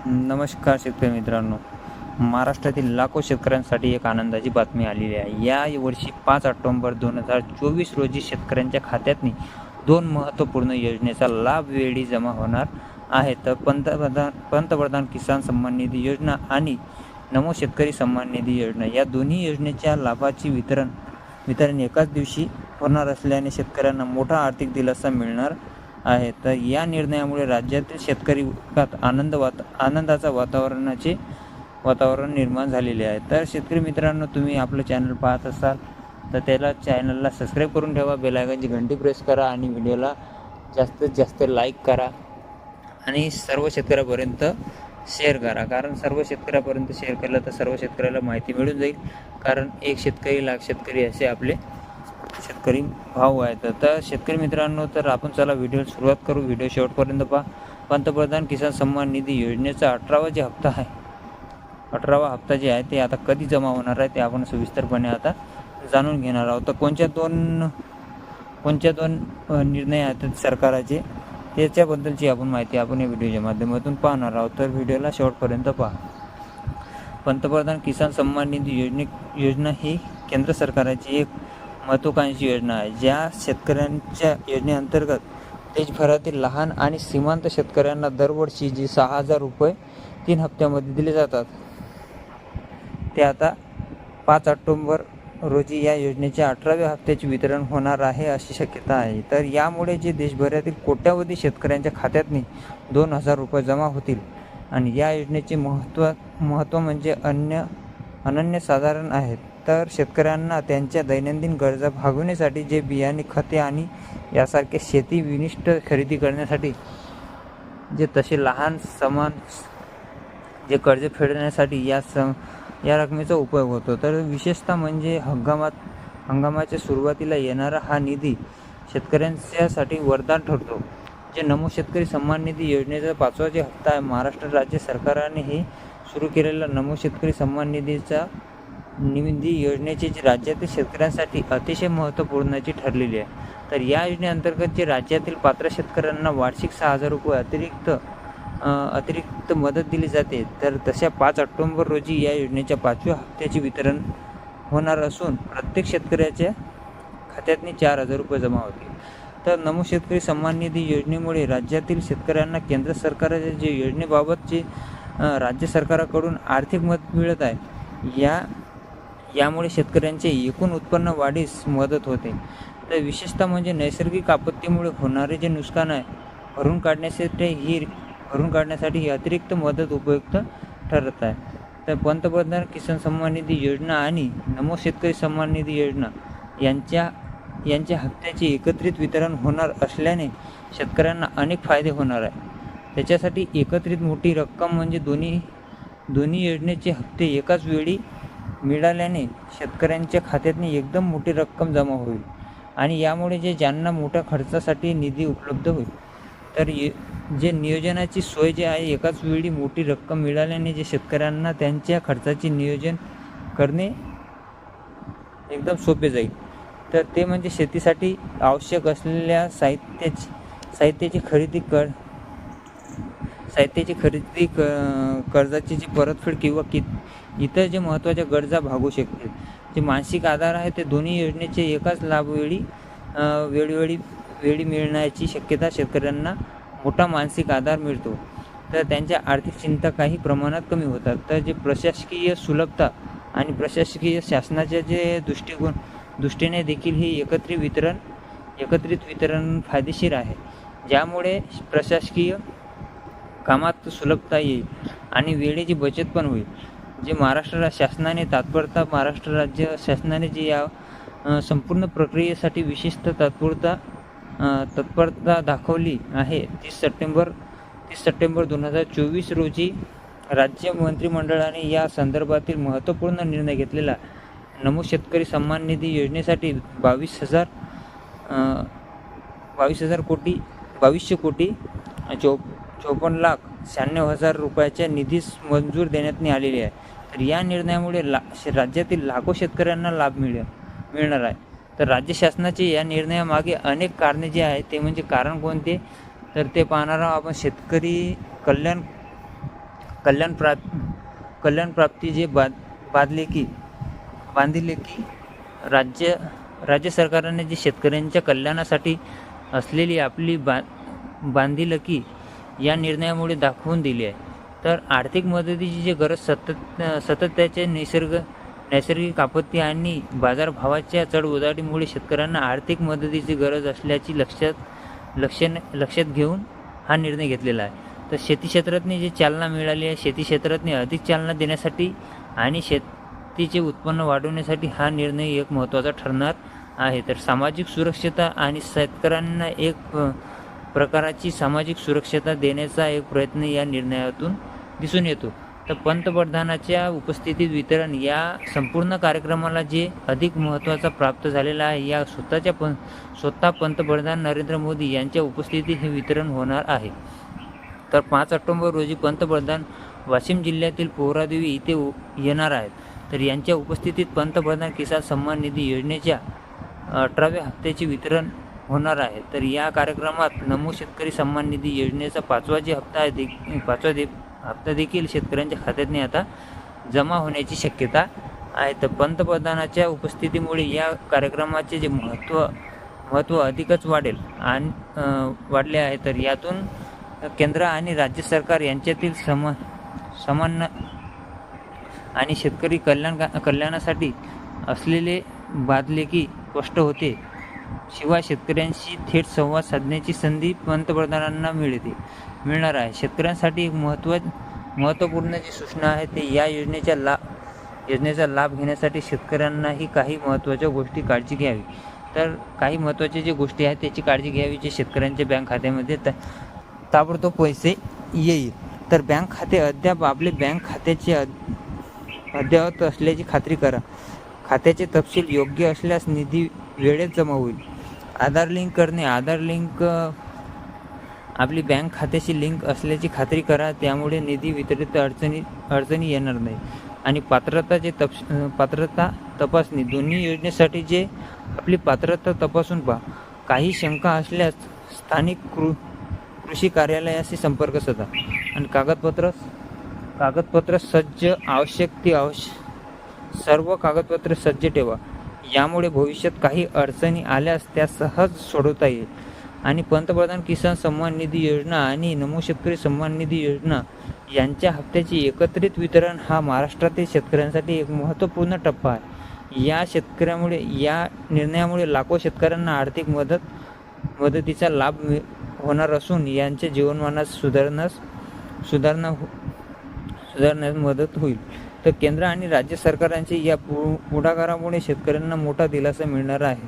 नमस्कार शेतकरी मित्रांनो. महाराष्ट्रातील लाखो शेतकऱ्यांसाठी एक आनंदाची बातमी आलेली आहे. या वर्षी 5 ऑक्टोबर 2024 रोजी शेतकऱ्यांच्या खात्यातनी दोन महत्त्वपूर्ण योजनेचा लाभ वेळी जमा होणार आहे. तर पंतप्रधान किसान सन्मान निधी योजना आणि नमो शेतकरी सन्मान निधी योजना या दोन्ही योजनेच्या लाभाची वितरण एकाच दिवशी होणार असल्याने शेतकऱ्यांना मोठा आर्थिक दिलासा मिळणार आहे. तर या निर्णयामुळे राज्यातील शेतकरी वर्गात आनंदाचा वातावरण निर्माण झालेले आहे. तर शेतकरी मित्रांनो, तुम्ही आपलं चॅनल पाहत असाल तर त्याला चॅनलला सबस्क्राईब करून ठेवा, बेल आयकॉनची घंटी प्रेस करा आणि व्हिडिओला जास्तीत जास्त लाईक करा आणि सर्व शेतकऱ्यापर्यंत शेअर करा. कारण सर्व शेतकऱ्यापर्यंत शेअर केलं तर सर्व शेतकऱ्याला माहिती मिळून जाईल. कारण एक शेतकरी लाख शेतकरी असे आपले शेतकरी भाऊ आहेत. तर शेतकरी मित्रांनो, तर आपण चला व्हिडिओ सुरुवात करू. व्हिडिओ शेवटपर्यंत पहा. पंतप्रधान किसान सन्मान निधी योजनेचा 18वा हप्ता जे आहे ते आता कधी जमा होणार आहे ते आपण सविस्तरपणे आता जाणून घेणार आहोत. तर कोणत्या दोन निर्णय आहेत सरकारचे त्याच्याबद्दलची आपण माहिती आपण या व्हिडिओच्या माध्यमातून पाहणार आहोत. तर व्हिडिओला शेवटपर्यंत पहा. पंतप्रधान किसान सन्मान निधी योजना ही केंद्र सरकारची एक महत्त्वाकांक्षी योजना आहे. ज्या शेतकऱ्यांच्या योजनेअंतर्गत देशभरातील लहान आणि सीमांत शेतकऱ्यांना दरवर्षी जे 6,000 रुपये 3 हप्त्यामध्ये दिले जातात ते आता 5 ऑक्टोबर रोजी या योजनेच्या 18व्या हप्त्याचे वितरण होणार आहे अशी शक्यता आहे. तर यामुळे जे देशभरातील कोट्यावधी शेतकऱ्यांच्या खात्यातनी 2,000 रुपये जमा होतील आणि या योजनेचे महत्त्व म्हणजे अनन्यसाधारण आहेत. तर शेतकऱ्यांना त्यांच्या दैनंदिन गरजा भागवण्यासाठी जे बियाणे, खते आणि यासारखे शेती विनिष्ठ खरेदी करण्यासाठी जे तसे लहान समान जे कर्ज फेडण्यासाठी या रकमेचा उपयोग होतो. तर विशेषतः म्हणजे हंगामाच्या सुरुवातीला येणारा हा निधी शेतकऱ्यांसाठी वरदान ठरतो. जे नमो शेतकरी सन्मान निधी योजनेचा 5वा जे हप्ता आहे, महाराष्ट्र राज्य सरकारने हे सुरू केलेला नमो शेतकरी सन्मान निधी योजनेची जी राज्यातील शेतकऱ्यांसाठी अतिशय महत्त्वपूर्णची ठरलेली आहे. तर या योजनेअंतर्गत जे राज्यातील पात्र शेतकऱ्यांना वार्षिक 6,000 रुपये अतिरिक्त मदत दिली जाते. तर तशा 5 ऑक्टोबर रोजी या योजनेच्या 5व्या हप्त्याचे वितरण होणार असून प्रत्येक शेतकऱ्याच्या खात्यातनी 4,000 रुपये जमा होतील. तर नमो शेतकरी सन्मान निधी योजनेमुळे राज्यातील शेतकऱ्यांना केंद्र सरकारच्या जे योजनेबाबत जे राज्य सरकाराकडून आर्थिक मदत मिळत आहे यामुळे शेतकऱ्यांचे एकूण उत्पन्न वाढीस मदत होते. तर विशेषतः म्हणजे नैसर्गिक आपत्तीमुळे होणारे जे नुकसान आहे भरून काढण्यासाठी ही अतिरिक्त मदत उपयुक्त ठरत आहे. तर पंतप्रधान किसान सन्मान निधी योजना आणि नमो शेतकरी सन्मान निधी योजना यांच्या हप्त्याचे एकत्रित वितरण होणार असल्याने शेतकऱ्यांना अनेक फायदे होणार आहे. त्याच्यासाठी एकत्रित मोठी रक्कम म्हणजे दोन्ही योजनेचे हप्ते एकाच वेळी मिळाल्याने शेतकऱ्यांच्या खात्यातनी एकदम मोठी रक्कम जमा होईल आणि यामुळे ज्यांना मोठ्या खर्चासाठी निधी उपलब्ध होईल. तर जे नियोजनाची सोय जे आहे, एकाच वेळी मोठी रक्कम मिळाल्याने जे शेतकऱ्यांना त्यांच्या खर्चाचे नियोजन करणे एकदम सोपे जाईल. तर ते म्हणजे शेतीसाठी आवश्यक असलेल्या साहित्याची खरेदी कर्जाची जी परतफेड किंवा इतर जे महत्त्वाच्या गरजा भागू शकतील. जे मानसिक आधार आहे ते दोन्ही योजनेचे एकाच लाभ वेळी मिळण्याची शक्यता शेतकऱ्यांना मोठा मानसिक आधार मिळतो. तर त्यांच्या आर्थिक चिंता काही प्रमाणात कमी होतात. तर जे प्रशासकीय सुलभता आणि प्रशासकीय शासनाच्या जे दृष्टीने देखील हे एकत्रित वितरण फायदेशीर आहे. ज्यामुळे प्रशासकीय कामात सुलभता येईल आणि वेळेची बचत पण होईल. जे महाराष्ट्र राज्य शासनाने जे या संपूर्ण प्रक्रियेसाठी विशिष्ट तत्परता दाखवली आहे. 30 सप्टेंबर 2024 रोजी राज्य मंत्रिमंडळाने या संदर्भातील महत्त्वपूर्ण निर्णय घेतलेला. नमो शेतकरी सन्मान निधी योजनेसाठी 2200 कोटी 54,96,000 रुपयाच्या निधीस मंजूर देण्यात आलेली आहे. तर या निर्णयामुळे राज्यातील लाखो शेतकऱ्यांना लाभ मिळणार आहे. तर राज्य शासनाचे या निर्णयामागे अनेक कारणे जे आहेत ते म्हणजे कारण कोणते तर ते पाहणार आहोत आपण. शेतकरी कल्याणप्राप्ती जे बांधले की राज्य सरकारने जी शेतकऱ्यांच्या कल्याणासाठी असलेली आपली बांधिलकी या निर्णयामुळे दाखवून दिली आहे. तर आर्थिक मदतीची जी गरज सतत त्याचे नैसर्गिक आपत्ती आणि बाजारभावाच्या चढउतारीमुळे शेतकऱ्यांना आर्थिक मदतीची गरज असल्याची लक्षात घेऊन हा निर्णय घेतलेला आहे. तर शेती क्षेत्रातनी जी चालना मिळाली आहे, शेती क्षेत्रातनी अधिक चालना देण्यासाठी आणि शेतीचे उत्पन्न वाढवण्यासाठी हा निर्णय एक महत्त्वाचा ठरणार आहे. तर सामाजिक सुरक्षता आणि शेतकऱ्यांना एक प्रकारची सामाजिक सुरक्षता देण्याचा एक प्रयत्न या निर्णयातून दिसून येतो. तर पंतप्रधानाच्या उपस्थितीत वितरण या संपूर्ण कार्यक्रमाला जे अधिक महत्त्वाचा प्राप्त झालेला आहे. या स्वतः पंतप्रधान नरेंद्र मोदी यांच्या उपस्थितीत हे वितरण होणार आहे. तर 5 ऑक्टोबर रोजी पंतप्रधान वाशिम जिल्ह्यातील पोहरादेवी इथे येणार आहेत. तर यांच्या उपस्थितीत पंतप्रधान किसान सन्मान निधी योजनेच्या 18व्या हप्त्याचे वितरण होणार आहे. तर या कार्यक्रमात नमो शेतकरी सन्मान निधी योजनेचा 5वा हप्ता देखील शेतकऱ्यांच्या खात्यात आता जमा होण्याची शक्यता आहे. तर पंतप्रधानाच्या उपस्थितीमुळे या कार्यक्रमाचे जे महत्त्व अधिकच वाढले आहे. तर यातून केंद्र आणि राज्य सरकार यांच्यातील समन्वय आणि शेतकरी कल्याणासाठी असलेले बांधिलकी स्पष्ट होते. शिवाय शेतकऱ्यांशी थेट संवाद साधण्याची संधी पंतप्रधानांना मिळणार आहे. शेतकऱ्यांसाठी एक महत्त्वपूर्ण जी सूचना आहे ते या योजनेचा लाभ घेण्यासाठी शेतकऱ्यांनाही काही महत्त्वाच्या गोष्टी काळजी घ्यावी. तर काही महत्त्वाच्या ज्या गोष्टी आहेत त्याची काळजी घ्यावी. जे शेतकऱ्यांच्या बँक खात्यामध्ये ताबडतोब पैसे येईल. तर बँक खाते आपले बँक खात्याचे अद्ययावत असल्याची खात्री करा. खात्याचे तपशील योग्य असल्यास निधी वेळेत जमा होईल. आधार लिंक करणे. आधार लिंक आपली बँक खात्याशी लिंक असल्याची खात्री करा. त्यामुळे निधी वितरित अडचणी येणार नाही. आणि पात्रता तपासणी. दोन्ही योजनेसाठी जे आपली पात्रता तपासून पहा. काही शंका असल्यास स्थानिक कृषी कार्यालयाशी संपर्क साधा. आणि कागदपत्र सज्ज सर्व कागदपत्रे सज्ज ठेवा. यामुळे भविष्यात काही अडचणी आल्यास त्या सहज सोडवता येईल. आणि पंतप्रधान किसान सन्मान निधी योजना आणि नमो शेतकरी सन्मान निधी योजना यांच्या हप्त्याचे एकत्रित वितरण हा महाराष्ट्रातील शेतकऱ्यांसाठी एक महत्त्वपूर्ण टप्पा आहे. या निर्णयामुळे लाखो शेतकऱ्यांना आर्थिक मदतीचा लाभ होणार असून यांच्या जीवनमानात सुधारण्यास मदत होईल. तर केंद्र आणि राज्य सरकारांच्या या पुढाकारामुळे शेतकऱ्यांना मोठा दिलासा मिळणार आहे.